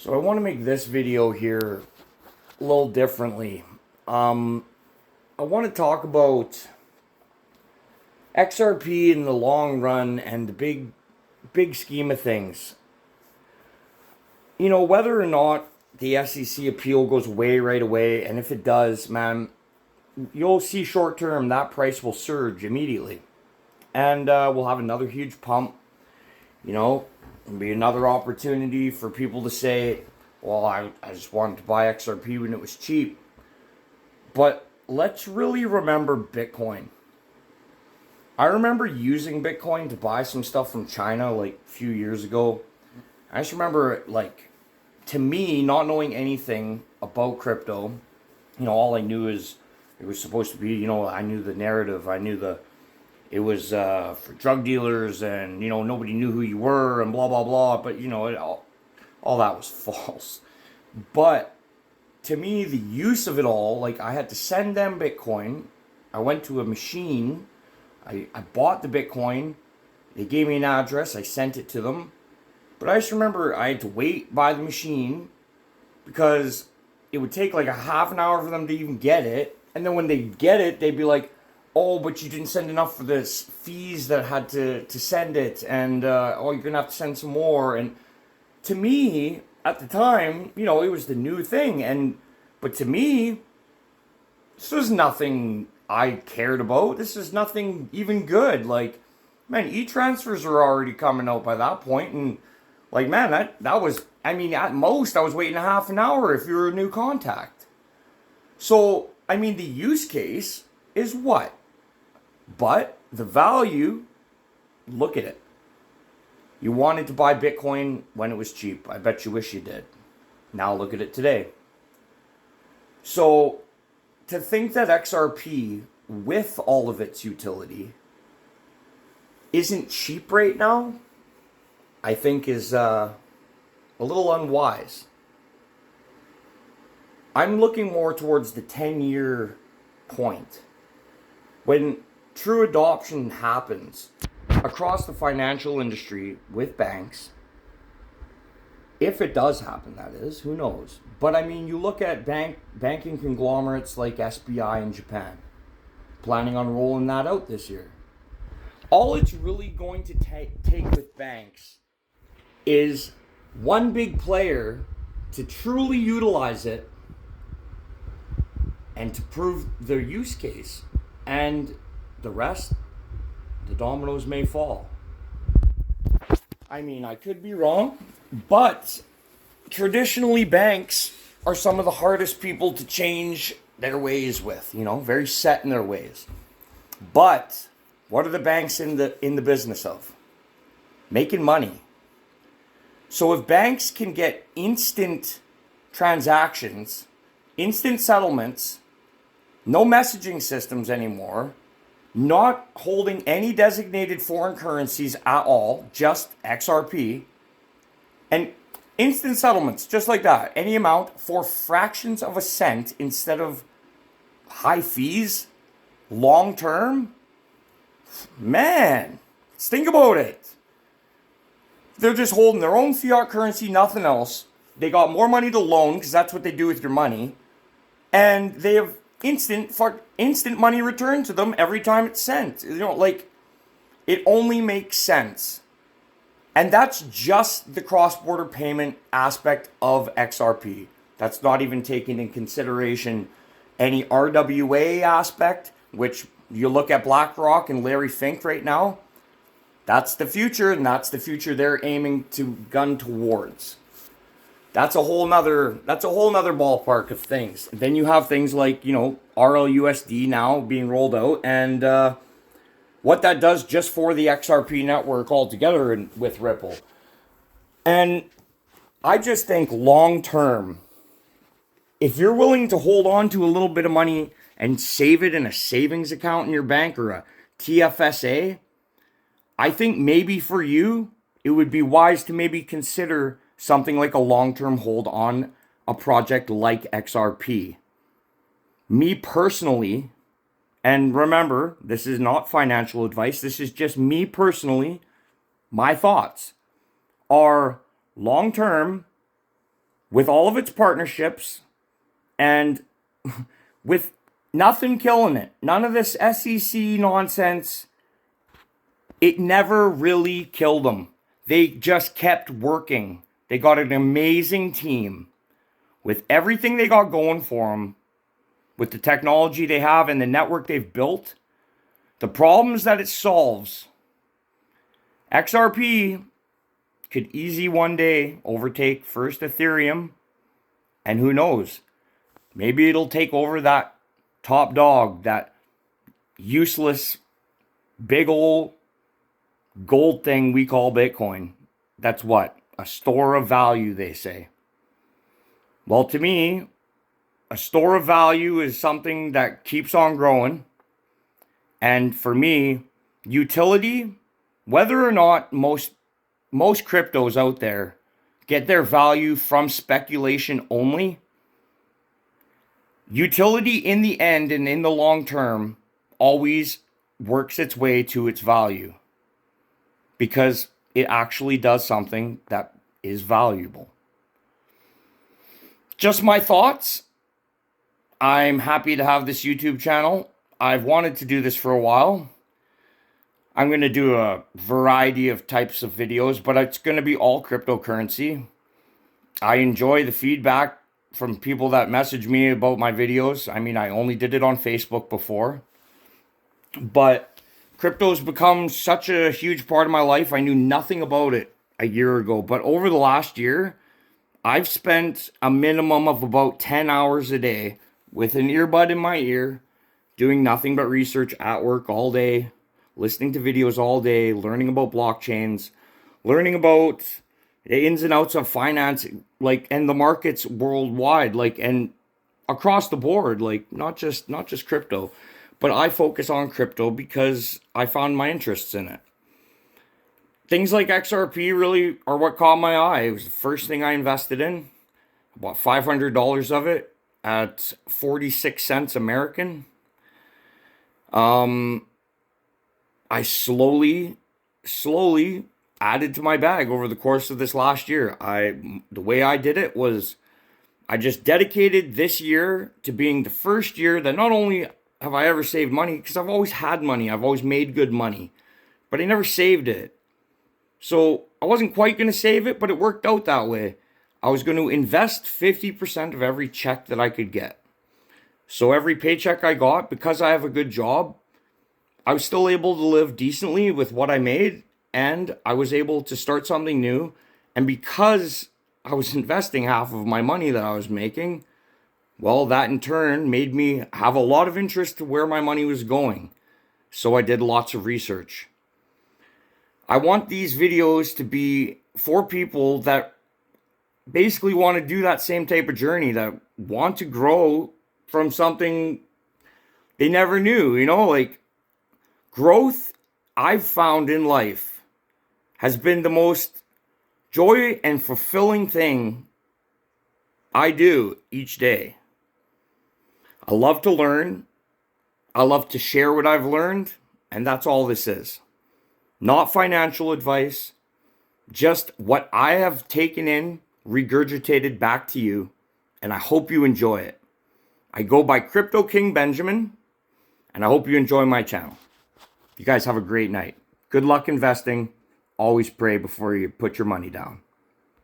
So I want to make this video here a little differently. I want to talk about XRP in the long run and the big scheme of things. You know, whether or not the SEC appeal goes away right away, and if it does, man, you'll see short term that price will surge immediately. And we'll have another huge pump. You know, it'll be another opportunity for people to say, well, I just wanted to buy XRP when it was cheap. But let's really remember Bitcoin. I remember using Bitcoin to buy some stuff from China like a few years ago. I just remember, like, to me, not knowing anything about crypto, you know, all I knew is it was supposed to be, you know, I knew the narrative. I knew it was for drug dealers and, you know, nobody knew who you were and blah, blah, blah. But, you know, all that was false. But to me, the use of it all, like, I had to send them Bitcoin. I went to a machine. I bought the Bitcoin. They gave me an address. I sent it to them. But I just remember I had to wait by the machine because it would take like a half an hour for them to even get it. And then when they get it, they'd be like, oh, but you didn't send enough for the fees that had to send it. And, oh, you're going to have to send some more. And to me, at the time, you know, it was the new thing. But to me, this was nothing I cared about. This is nothing even good. Like, man, e-transfers are already coming out by that point. And, like, man, that was, I mean, at most, I was waiting a half an hour if you were a new contact. So, I mean, the use case is what? But the value, look at it. You wanted to buy Bitcoin when it was cheap. I bet you wish you did. Now look at it today. So, to think that XRP, with all of its utility, isn't cheap right now, I think is a little unwise. I'm looking more towards the 10-year point. When true adoption happens across the financial industry with banks, if it does happen, that is, who knows? But I mean, you look at banking conglomerates like SBI in Japan, planning on rolling that out this year. All it's really going to take with banks is one big player to truly utilize it and to prove their use case. And the rest, the dominoes may fall. I mean, I could be wrong, but traditionally banks are some of the hardest people to change their ways with, you know, very set in their ways. But what are the banks in the business of? Making money. So if banks can get instant transactions, instant settlements, no messaging systems anymore, not holding any designated foreign currencies at all, just XRP, and instant settlements, just like that, any amount for fractions of a cent instead of high fees, long term, man, let's think about it. They're just holding their own fiat currency, nothing else. They got more money to loan because that's what they do with your money. And they have instant money returned to them every time it's sent. You know, like, it only makes sense. And that's just the cross-border payment aspect of XRP. That's not even taking in consideration any RWA aspect, which you look at BlackRock and Larry Fink right now. That's the future, and that's the future they're aiming to gun towards. That's a whole nother ballpark of things. Then you have things like, you know, RLUSD now being rolled out, and what that does just for the XRP network altogether and with Ripple. And I just think long term, if you're willing to hold on to a little bit of money and save it in a savings account in your bank or a TFSA, I think maybe for you, it would be wise to maybe consider something like a long-term hold on a project like XRP. Me personally, and remember, this is not financial advice, this is just me personally, my thoughts are long-term, with all of its partnerships and with nothing killing it, none of this SEC nonsense, it never really killed them. They just kept working. They got an amazing team with everything they got going for them, with the technology they have and the network they've built, the problems that it solves. XRP could easy one day overtake first Ethereum, and who knows, maybe it'll take over that top dog, that useless big old gold thing we call Bitcoin. That's what? A store of value, they say. Well, to me, a store of value is something that keeps on growing. And for me, utility, whether or not most cryptos out there get their value from speculation only, utility in the end and in the long term always works its way to its value because it actually does something that is valuable. Just my thoughts. I'm happy to have this YouTube channel. I've wanted to do this for a while. I'm going to do a variety of types of videos, but it's going to be all cryptocurrency. I enjoy the feedback from people that message me about my videos. I mean, I only did it on Facebook before, but crypto's become such a huge part of my life. I knew nothing about it a year ago, but over the last year, I've spent a minimum of about 10 hours a day with an earbud in my ear, doing nothing but research at work all day, listening to videos all day, learning about blockchains, learning about the ins and outs of finance, like, and the markets worldwide, like, and across the board, like, not just crypto, but I focus on crypto because I found my interests in it. Things like XRP really are what caught my eye. It was the first thing I invested in. I bought $500 of it at 46 cents American. I slowly added to my bag over the course of this last year. The way I did it was I just dedicated this year to being the first year that not only have I ever saved money, because I've always had money, I've always made good money, but I never saved it. So I wasn't quite going to save it, but it worked out that way. I was going to invest 50% of every check that I could get. So every paycheck I got, because I have a good job, I was still able to live decently with what I made, and I was able to start something new. And because I was investing half of my money that I was making, well, that in turn made me have a lot of interest to where my money was going. So I did lots of research. I want these videos to be for people that basically want to do that same type of journey, that want to grow from something they never knew, like growth I've found in life has been the most joy and fulfilling thing I do each day. I love to learn. I love to share what I've learned, and that's all this is. Not financial advice, just what I have taken in, regurgitated back to you, and I hope you enjoy it. I go by Crypto King Benjamin, and I hope you enjoy my channel. You guys have a great night. Good luck investing. Always pray before you put your money down.